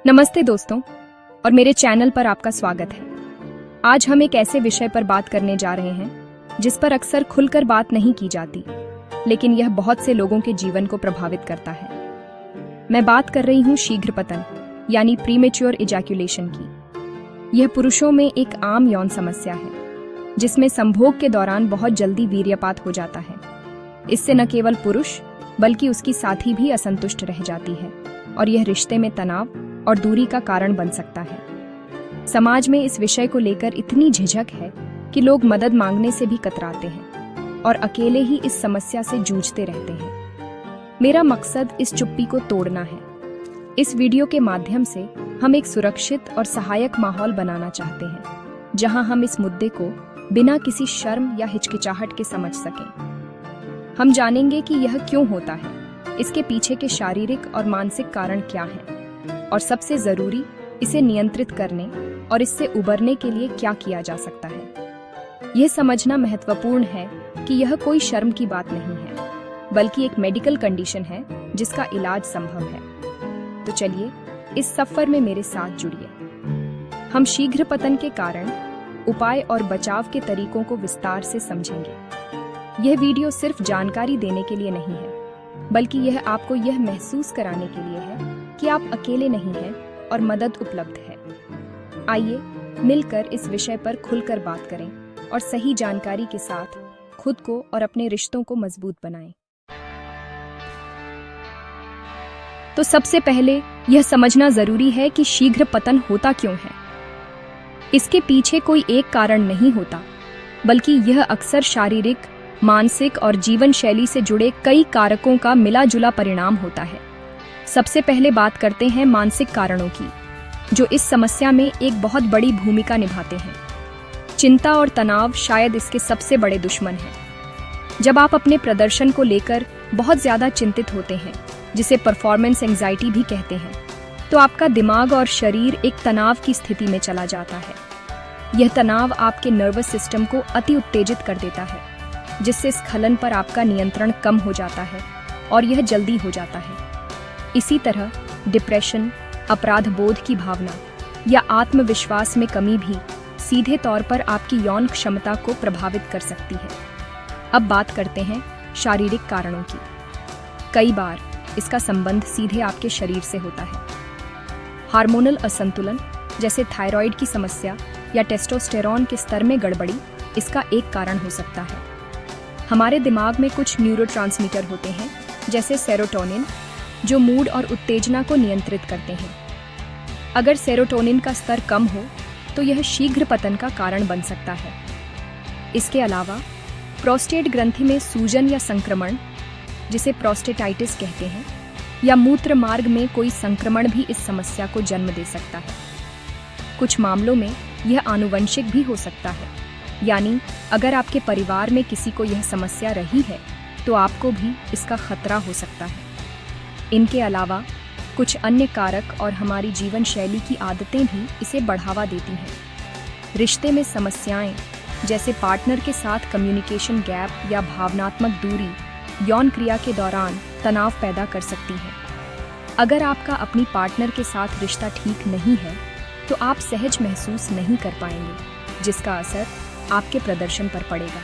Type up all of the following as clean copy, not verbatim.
नमस्ते दोस्तों, और मेरे चैनल पर आपका स्वागत है। आज हम एक ऐसे विषय पर बात करने जा रहे हैं जिस पर अक्सर खुलकर बात नहीं की जाती, लेकिन यह बहुत से लोगों के जीवन को प्रभावित करता है। मैं बात कर रही हूँ शीघ्र पतन यानी प्रीमेच्योर इजैक्यूलेशन की। यह पुरुषों में एक आम यौन समस्या है जिसमें संभोग के दौरान बहुत जल्दी वीर्यपात हो जाता है। इससे न केवल पुरुष बल्कि उसकी साथी भी असंतुष्ट रह जाती है और यह रिश्ते में तनाव और दूरी का कारण बन सकता है। समाज में इस विषय को लेकर इतनी झिझक है कि लोग मदद मांगने से भी कतराते हैं और अकेले ही इस समस्या से जूझते रहते हैं। मेरा मकसद इस चुप्पी को तोड़ना है। इस वीडियो के माध्यम से हम एक सुरक्षित और सहायक माहौल बनाना चाहते हैं जहां हम इस मुद्दे को बिना किसी शर्म या हिचकिचाहट के समझ सकें। हम जानेंगे कि यह क्यों होता है, इसके पीछे के शारीरिक और मानसिक कारण क्या हैं, और सबसे जरूरी, इसे नियंत्रित करने और इससे उबरने के लिए क्या किया जा सकता है। यह समझना महत्वपूर्ण है कि यह कोई शर्म की बात नहीं है, बल्कि एक मेडिकल कंडीशन है जिसका इलाज संभव है। तो चलिए इस सफर में मेरे साथ जुड़िए। हम शीघ्र पतन के कारण, उपाय और बचाव के तरीकों को विस्तार से समझेंगे। यह वीडियो सिर्फ जानकारी देने के लिए नहीं है, बल्कि यह आपको यह महसूस कराने के लिए है कि आप अकेले नहीं हैं और मदद उपलब्ध है। आइए मिलकर इस विषय पर खुलकर बात करें और सही जानकारी के साथ खुद को और अपने रिश्तों को मजबूत बनाएं। तो सबसे पहले यह समझना जरूरी है कि शीघ्र पतन होता क्यों है। इसके पीछे कोई एक कारण नहीं होता, बल्कि यह अक्सर शारीरिक, मानसिक और जीवन शैली से जुड़े कई कारकों का मिला जुला परिणाम होता है। सबसे पहले बात करते हैं मानसिक कारणों की, जो इस समस्या में एक बहुत बड़ी भूमिका निभाते हैं। चिंता और तनाव शायद इसके सबसे बड़े दुश्मन हैं। जब आप अपने प्रदर्शन को लेकर बहुत ज्यादा चिंतित होते हैं, जिसे परफॉर्मेंस एंजाइटी भी कहते हैं, तो आपका दिमाग और शरीर एक तनाव की स्थिति में चला जाता है। यह तनाव आपके नर्वस सिस्टम को अति उत्तेजित कर देता है, जिससे स्खलन पर आपका नियंत्रण कम हो जाता है और यह जल्दी हो जाता है। इसी तरह डिप्रेशन, अपराध बोध की भावना या आत्मविश्वास में कमी भी सीधे तौर पर आपकी यौन क्षमता को प्रभावित कर सकती है। अब बात करते हैं शारीरिक कारणों की। कई बार इसका संबंध सीधे आपके शरीर से होता है। हार्मोनल असंतुलन, जैसे थायराइड की समस्या या टेस्टोस्टेरॉन के स्तर में गड़बड़ी, इसका एक कारण हो सकता है। हमारे दिमाग में कुछ न्यूरोट्रांसमीटर होते हैं, जैसे सेरोटोनिन, जो मूड और उत्तेजना को नियंत्रित करते हैं। अगर सेरोटोनिन का स्तर कम हो तो यह शीघ्र पतन का कारण बन सकता है। इसके अलावा प्रोस्टेट ग्रंथि में सूजन या संक्रमण, जिसे प्रोस्टेटाइटिस कहते हैं, या मूत्र मार्ग में कोई संक्रमण भी इस समस्या को जन्म दे सकता है। कुछ मामलों में यह आनुवंशिक भी हो सकता है, यानी अगर आपके परिवार में किसी को यह समस्या रही है तो आपको भी इसका खतरा हो सकता है। इनके अलावा कुछ अन्य कारक और हमारी जीवन शैली की आदतें भी इसे बढ़ावा देती हैं। रिश्ते में समस्याएं, जैसे पार्टनर के साथ कम्युनिकेशन गैप या भावनात्मक दूरी, यौन क्रिया के दौरान तनाव पैदा कर सकती है। अगर आपका अपनी पार्टनर के साथ रिश्ता ठीक नहीं है तो आप सहज महसूस नहीं कर पाएंगे, जिसका असर आपके प्रदर्शन पर पड़ेगा।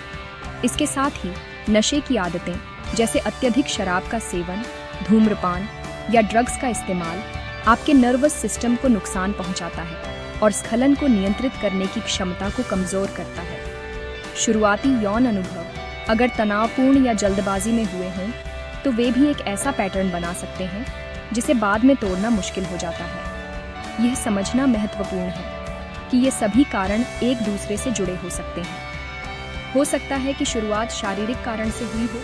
इसके साथ ही नशे की आदतें, जैसे अत्यधिक शराब का सेवन, धूम्रपान या ड्रग्स का इस्तेमाल, आपके नर्वस सिस्टम को नुकसान पहुंचाता है और स्खलन को नियंत्रित करने की क्षमता को कमजोर करता है। शुरुआती यौन अनुभव अगर तनावपूर्ण या जल्दबाजी में हुए हों तो वे भी एक ऐसा पैटर्न बना सकते हैं जिसे बाद में तोड़ना मुश्किल हो जाता है। यह समझना महत्वपूर्ण है कि ये सभी कारण एक दूसरे से जुड़े हो सकते हैं। हो सकता है कि शुरुआत शारीरिक कारण से हुई हो,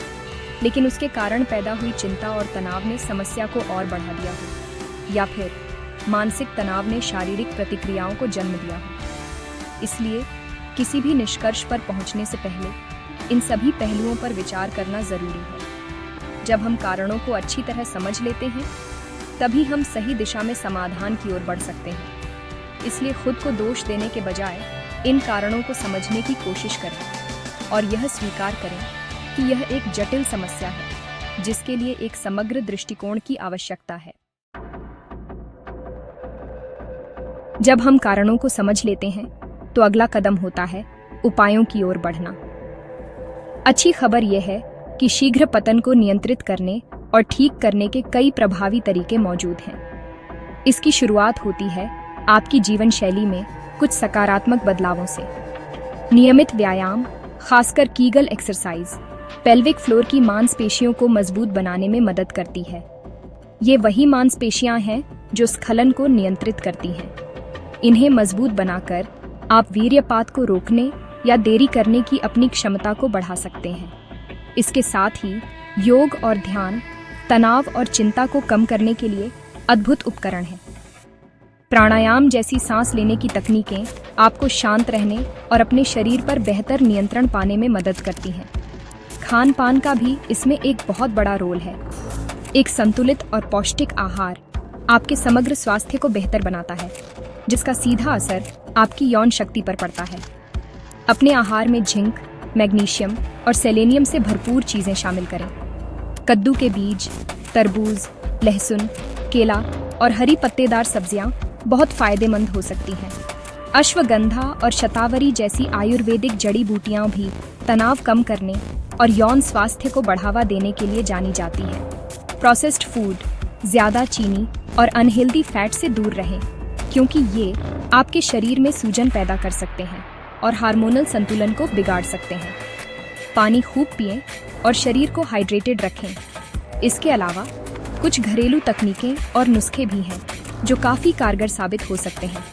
लेकिन उसके कारण पैदा हुई चिंता और तनाव ने समस्या को और बढ़ा दिया हो, या फिर मानसिक तनाव ने शारीरिक प्रतिक्रियाओं को जन्म दिया हो। इसलिए किसी भी निष्कर्ष पर पहुंचने से पहले इन सभी पहलुओं पर विचार करना जरूरी है। जब हम कारणों को अच्छी तरह समझ लेते हैं, तभी हम सही दिशा में समाधान की ओर बढ़ सकते हैं। इसलिए खुद को दोष देने के बजाय इन कारणों को समझने की कोशिश करें और यह स्वीकार करें कि यह एक जटिल समस्या है जिसके लिए एक समग्र दृष्टिकोण की आवश्यकता है। जब हम कारणों को समझ लेते हैं तो अगला कदम होता है उपायों की ओर बढ़ना। अच्छी खबर यह है कि शीघ्र पतन को नियंत्रित करने और ठीक करने के कई प्रभावी तरीके मौजूद हैं। इसकी शुरुआत होती है आपकी जीवन शैली में कुछ सकारात्मक बदलावों से। नियमित व्यायाम, खासकर कीगल एक्सरसाइज, पेल्विक फ्लोर की मांसपेशियों को मजबूत बनाने में मदद करती है। ये वही मांसपेशियां हैं जो स्खलन को नियंत्रित करती हैं। इन्हें मजबूत बनाकर आप वीर्यपात को रोकने या देरी करने की अपनी क्षमता को बढ़ा सकते हैं। इसके साथ ही योग और ध्यान तनाव और चिंता को कम करने के लिए अद्भुत उपकरण हैं। प्राणायाम जैसी सांस लेने की तकनीकें आपको शांत रहने और अपने शरीर पर बेहतर नियंत्रण पाने में मदद करती हैं। खान पान का भी इसमें एक बहुत बड़ा रोल है। एक संतुलित और पौष्टिक आहार आपके समग्र स्वास्थ्य को बेहतर बनाता है, जिसका सीधा असर आपकी यौन शक्ति पर पड़ता है। अपने आहार में जिंक, मैग्नीशियम और सेलेनियम से भरपूर चीजें शामिल करें। कद्दू के बीज, तरबूज, लहसुन, केला और हरी पत्तेदार सब्जियां बहुत फायदेमंद हो सकती हैं। अश्वगंधा और शतावरी जैसी आयुर्वेदिक जड़ी बूटियां भी तनाव कम करने और यौन स्वास्थ्य को बढ़ावा देने के लिए जानी जाती हैं। प्रोसेस्ड फूड, ज्यादा चीनी और अनहेल्दी फैट से दूर रहें, क्योंकि ये आपके शरीर में सूजन पैदा कर सकते हैं और हार्मोनल संतुलन को बिगाड़ सकते हैं। पानी खूब पिएं और शरीर को हाइड्रेटेड रखें। इसके अलावा कुछ घरेलू तकनीकें और नुस्खे भी हैं जो काफ़ी कारगर साबित हो सकते हैं।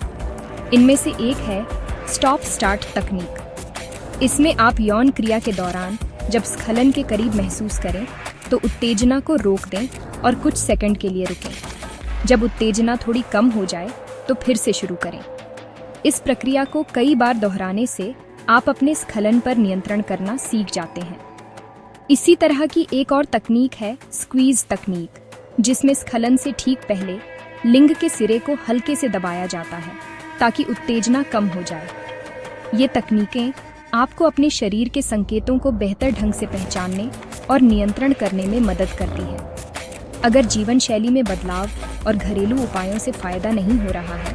इनमें से एक है स्टॉप स्टार्ट तकनीक। इसमें आप यौन क्रिया के दौरान जब स्खलन के करीब महसूस करें तो उत्तेजना को रोक दें और कुछ सेकंड के लिए रुकें। जब उत्तेजना थोड़ी कम हो जाए तो फिर से शुरू करें। इस प्रक्रिया को कई बार दोहराने से आप अपने स्खलन पर नियंत्रण करना सीख जाते हैं। इसी तरह की एक और तकनीक है स्क्वीज तकनीक, जिसमें स्खलन से ठीक पहले लिंग के सिरे को हल्के से दबाया जाता है ताकि उत्तेजना कम हो जाए। ये तकनीकें आपको अपने शरीर के संकेतों को बेहतर ढंग से पहचानने और नियंत्रण करने में मदद करती है। अगर जीवन शैली में बदलाव और घरेलू उपायों से फायदा नहीं हो रहा है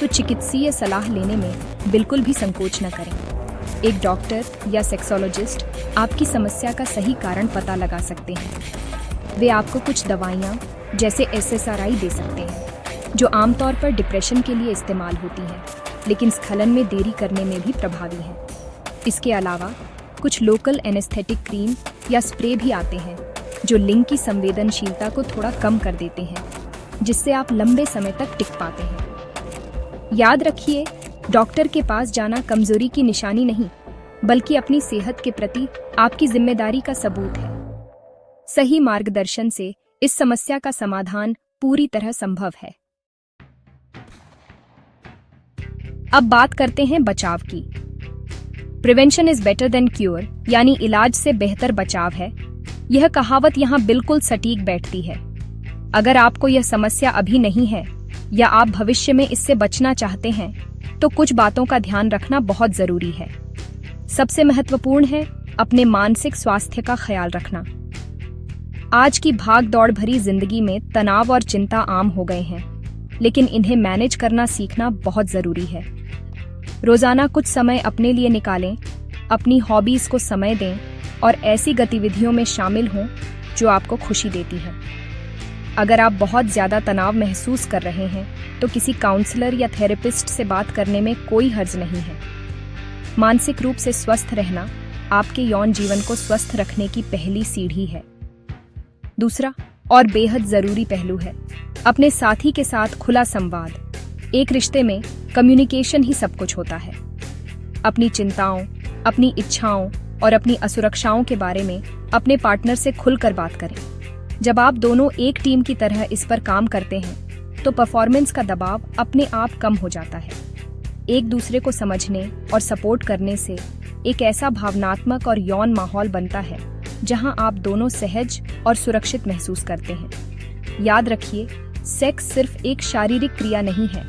तो चिकित्सीय सलाह लेने में बिल्कुल भी संकोच न करें। एक डॉक्टर या सेक्सोलॉजिस्ट आपकी समस्या का सही कारण पता लगा सकते हैं। वे आपको कुछ दवाइयाँ जैसे SSRI दे सकते हैं, जो आमतौर पर डिप्रेशन के लिए इस्तेमाल होती हैं, लेकिन स्खलन में देरी करने में भी प्रभावी हैं। इसके अलावा कुछ लोकल एनेस्थेटिक क्रीम या स्प्रे भी आते हैं जो लिंग की संवेदनशीलता को थोड़ा कम कर देते हैं, जिससे आप लंबे समय तक टिक पाते हैं। याद रखिए, डॉक्टर के पास जाना कमजोरी की निशानी नहीं, बल्कि अपनी सेहत के प्रति आपकी जिम्मेदारी का सबूत है। सही मार्गदर्शन से इस समस्या का समाधान पूरी तरह संभव है। अब बात करते हैं बचाव की। Prevention is better than cure, यानी इलाज से बेहतर बचाव है। यह कहावत यहाँ बिल्कुल सटीक बैठती है। अगर आपको यह समस्या अभी नहीं है या आप भविष्य में इससे बचना चाहते हैं, तो कुछ बातों का ध्यान रखना बहुत जरूरी है। सबसे महत्वपूर्ण है अपने मानसिक स्वास्थ्य का ख्याल रखना। आज की भाग दौड़ भरी जिंदगी में तनाव और चिंता आम हो गए हैं, लेकिन इन्हें मैनेज करना सीखना बहुत जरूरी है। रोजाना कुछ समय अपने लिए निकालें, अपनी हॉबीज को समय दें और ऐसी गतिविधियों में शामिल हों जो आपको खुशी देती है। अगर आप बहुत ज्यादा तनाव महसूस कर रहे हैं तो किसी काउंसलर या थेरेपिस्ट से बात करने में कोई हर्ज नहीं है। मानसिक रूप से स्वस्थ रहना आपके यौन जीवन को स्वस्थ रखने की पहली सीढ़ी है। दूसरा और बेहद जरूरी पहलू है अपने साथी के साथ खुला संवाद। एक रिश्ते में कम्युनिकेशन ही सब कुछ होता है। अपनी चिंताओं, अपनी इच्छाओं और अपनी असुरक्षाओं के बारे में अपने पार्टनर से खुलकर बात करें। जब आप दोनों एक टीम की तरह इस पर काम करते हैं तो परफॉर्मेंस का दबाव अपने आप कम हो जाता है। एक दूसरे को समझने और सपोर्ट करने से एक ऐसा भावनात्मक और यौन माहौल बनता है जहां आप दोनों सहज और सुरक्षित महसूस करते हैं। याद रखिए, सेक्स सिर्फ एक शारीरिक क्रिया नहीं है,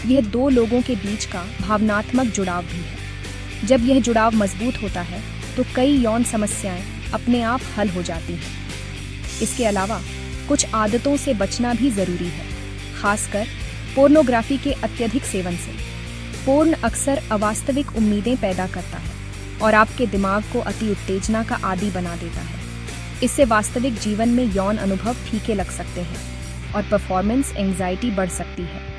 यह दो लोगों के बीच का भावनात्मक जुड़ाव भी है। जब यह जुड़ाव मजबूत होता है तो कई यौन समस्याएं अपने आप हल हो जाती हैं। इसके अलावा कुछ आदतों से बचना भी जरूरी है, खासकर पोर्नोग्राफी के अत्यधिक सेवन से। पोर्न अक्सर अवास्तविक उम्मीदें पैदा करता है और आपके दिमाग को अति उत्तेजना का आदी बना देता है। इससे वास्तविक जीवन में यौन अनुभव फीके लग सकते हैं और परफॉर्मेंस एंजाइटी बढ़ सकती है।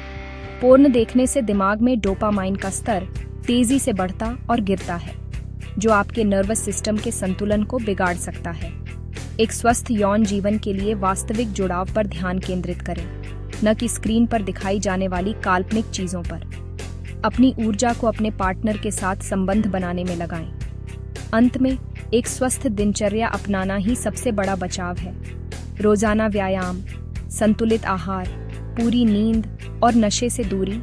पोर्न देखने से दिमाग में डोपामाइन का स्तर तेजी से बढ़ता और गिरता है, जो आपके नर्वस सिस्टम के संतुलन को बिगाड़ सकता है। एक स्वस्थ यौन जीवन के लिए वास्तविक जुड़ाव पर ध्यान केंद्रित करें, न कि स्क्रीन पर दिखाई जाने वाली काल्पनिक चीजों पर। अपनी ऊर्जा को अपने पार्टनर के साथ संबंध बनाने में लगाएं। अंत में, एक स्वस्थ दिनचर्या अपनाना ही सबसे बड़ा बचाव है। रोजाना व्यायाम, संतुलित आहार, पूरी नींद और नशे से दूरी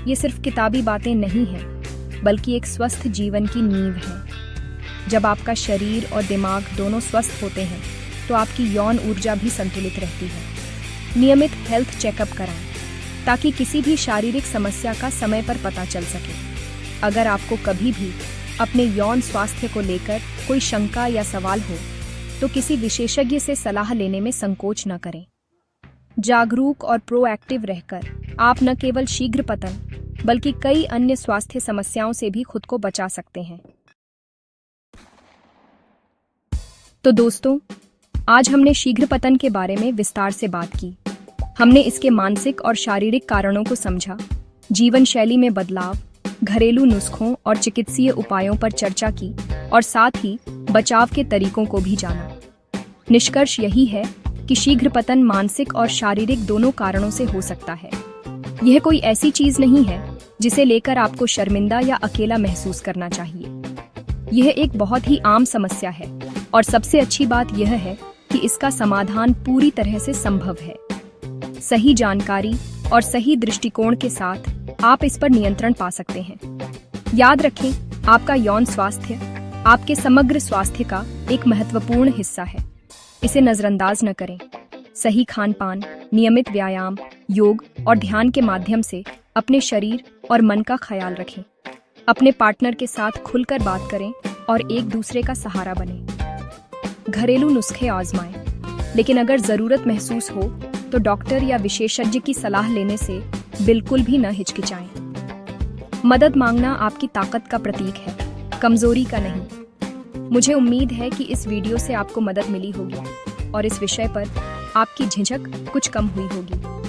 ये सिर्फ किताबी बातें नहीं हैं, बल्कि एक स्वस्थ जीवन की नींव है। जब आपका शरीर और दिमाग दोनों स्वस्थ होते हैं, तो आपकी यौन ऊर्जा भी संतुलित रहती है। नियमित हेल्थ चेकअप कराएं, ताकि किसी भी शारीरिक समस्या का समय पर पता चल सके। अगर आपको कभी भी अपने यौन स्वास्थ्य को लेकर कोई शंका या सवाल हो, तो किसी विशेषज्ञ से सलाह लेने में संकोच न करें। जागरूक और प्रोएक्टिव रहकर आप न केवल शीघ्र पतन, बल्कि कई अन्य स्वास्थ्य समस्याओं से भी खुद को बचा सकते हैं। तो दोस्तों, आज हमने शीघ्र पतन के बारे में विस्तार से बात की। हमने इसके मानसिक और शारीरिक कारणों को समझा, जीवन शैली में बदलाव, घरेलू नुस्खों और चिकित्सीय उपायों पर चर्चा की और साथ ही बचाव के तरीकों को भी जाना। निष्कर्ष यही है कि शीघ्र पतन मानसिक और शारीरिक दोनों कारणों से हो सकता है। यह कोई ऐसी चीज नहीं है जिसे लेकर आपको शर्मिंदा या अकेला महसूस करना चाहिए। यह एक बहुत ही आम समस्या है और सबसे अच्छी बात यह है कि इसका समाधान पूरी तरह से संभव है। सही जानकारी और सही दृष्टिकोण के साथ आप इस पर नियंत्रण पा सकते हैं। याद रखें, आपका यौन स्वास्थ्य आपके समग्र स्वास्थ्य का एक महत्वपूर्ण हिस्सा है। इसे नजरअंदाज न करें। सही खान-पान, नियमित व्यायाम, योग और ध्यान के माध्यम से अपने शरीर और मन का ख्याल रखें। अपने पार्टनर के साथ खुलकर बात करें और एक दूसरे का सहारा बनें। घरेलू नुस्खे आजमाएं, लेकिन अगर जरूरत महसूस हो तो डॉक्टर या विशेषज्ञ की सलाह लेने से बिल्कुल भी न हिचकिचाएं। मदद मांगना आपकी ताकत का प्रतीक है, कमजोरी का नहीं। मुझे उम्मीद है कि इस वीडियो से आपको मदद मिली होगी और इस विषय पर आपकी झिझक कुछ कम हुई होगी।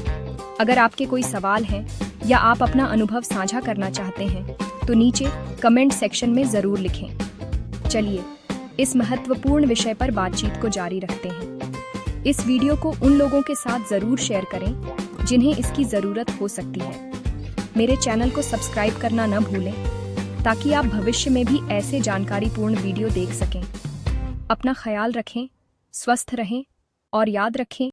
अगर आपके कोई सवाल हैं या आप अपना अनुभव साझा करना चाहते हैं, तो नीचे कमेंट सेक्शन में जरूर लिखें। चलिए इस महत्वपूर्ण विषय पर बातचीत को जारी रखते हैं। इस वीडियो को उन लोगों के साथ जरूर शेयर करें जिन्हें इसकी जरूरत हो सकती है। मेरे चैनल को सब्सक्राइब करना न भूलें, ताकि आप भविष्य में भी ऐसे जानकारीपूर्ण वीडियो देख सकें। अपना ख्याल रखें, स्वस्थ रहें और याद रखें,